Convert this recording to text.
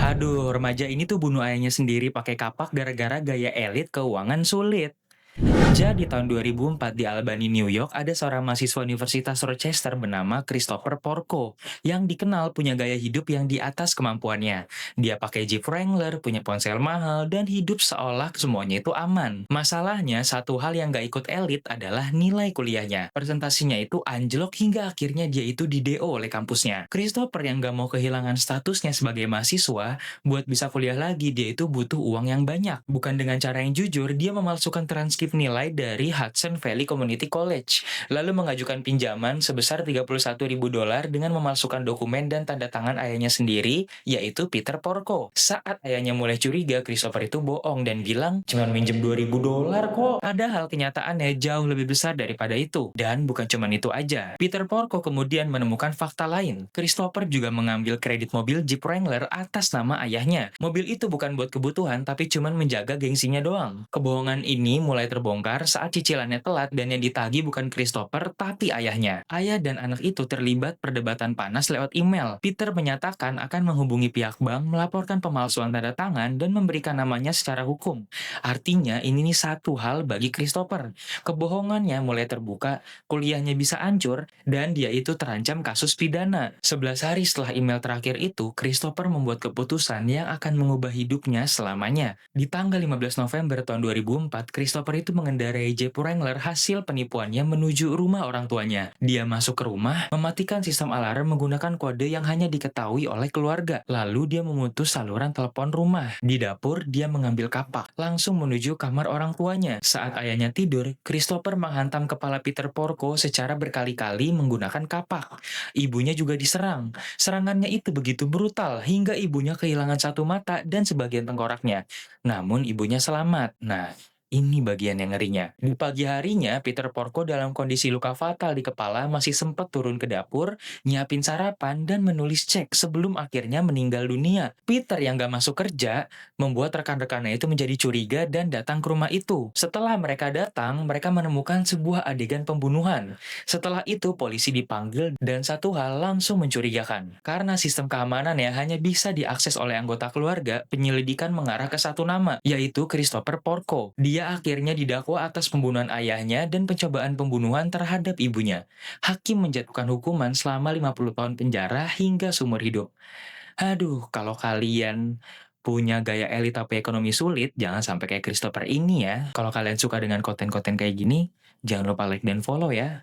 Aduh, remaja ini tuh bunuh ayahnya sendiri pakai kapak gara-gara gaya elit keuangan sulit. Jadi tahun 2004 di Albany, New York, ada seorang mahasiswa Universitas Rochester bernama Christopher Porco yang dikenal punya gaya hidup yang di atas kemampuannya. Dia pakai Jeep Wrangler, punya ponsel mahal, dan hidup seolah semuanya itu aman. Masalahnya, satu hal yang gak ikut elit adalah nilai kuliahnya. Presentasinya itu anjlok hingga akhirnya dia itu di-DO oleh kampusnya. Christopher yang gak mau kehilangan statusnya sebagai mahasiswa, buat bisa kuliah lagi dia itu butuh uang yang banyak. Bukan dengan cara yang jujur, dia memalsukan transkrip nilai dari Hudson Valley Community College, lalu mengajukan pinjaman sebesar $31.000 dengan memalsukan dokumen dan tanda tangan ayahnya sendiri, yaitu Peter Porco. Saat ayahnya mulai curiga, Christopher itu bohong dan bilang, cuma minjem $2.000 kok. Padahal kenyataannya jauh lebih besar daripada itu. Dan bukan cuma itu aja. Peter Porco kemudian menemukan fakta lain. Christopher juga mengambil kredit mobil Jeep Wrangler atas nama ayahnya. Mobil itu bukan buat kebutuhan, tapi cuma menjaga gengsinya doang. Kebohongan ini mulai terbongkar saat cicilannya telat dan yang ditagih bukan Christopher, tapi ayahnya. Ayah dan anak itu terlibat perdebatan panas lewat email. Peter menyatakan akan menghubungi pihak bank, melaporkan pemalsuan tanda tangan, dan memberikan namanya secara hukum. Artinya, ini nih satu hal bagi Christopher. Kebohongannya mulai terbuka, kuliahnya bisa hancur, dan dia itu terancam kasus pidana. 11 hari setelah email terakhir itu, Christopher membuat keputusan yang akan mengubah hidupnya selamanya. Di tanggal 15 November tahun 2004, Christopher itu mengendarai Jeep Wrangler hasil penipuannya menuju rumah orang tuanya. Dia masuk ke rumah, mematikan sistem alarm menggunakan kode yang hanya diketahui oleh keluarga. Lalu dia memutus saluran telepon rumah. Di dapur, dia mengambil kapak, langsung menuju kamar orang tuanya. Saat ayahnya tidur, Christopher menghantam kepala Peter Porco secara berkali-kali menggunakan kapak. Ibunya juga diserang. Serangannya itu begitu brutal hingga ibunya kehilangan satu mata dan sebagian tengkoraknya. Namun ibunya selamat. Nah, ini bagian yang ngerinya. Di pagi harinya, Peter Porco dalam kondisi luka fatal di kepala masih sempat turun ke dapur, nyiapin sarapan, dan menulis cek sebelum akhirnya meninggal dunia. Peter yang gak masuk kerja, membuat rekan-rekannya itu menjadi curiga dan datang ke rumah itu. Setelah mereka datang, mereka menemukan sebuah adegan pembunuhan. Setelah itu, polisi dipanggil dan satu hal langsung mencurigakan. Karena sistem keamanan ya hanya bisa diakses oleh anggota keluarga, penyelidikan mengarah ke satu nama, yaitu Christopher Porco. Dia akhirnya didakwa atas pembunuhan ayahnya dan pencobaan pembunuhan terhadap ibunya. Hakim menjatuhkan hukuman selama 50 tahun penjara hingga seumur hidup. Aduh, kalau kalian punya gaya elit tapi ekonomi sulit, jangan sampai kayak Christopher ini ya. Kalau kalian suka dengan konten-konten kayak gini, jangan lupa like dan follow ya.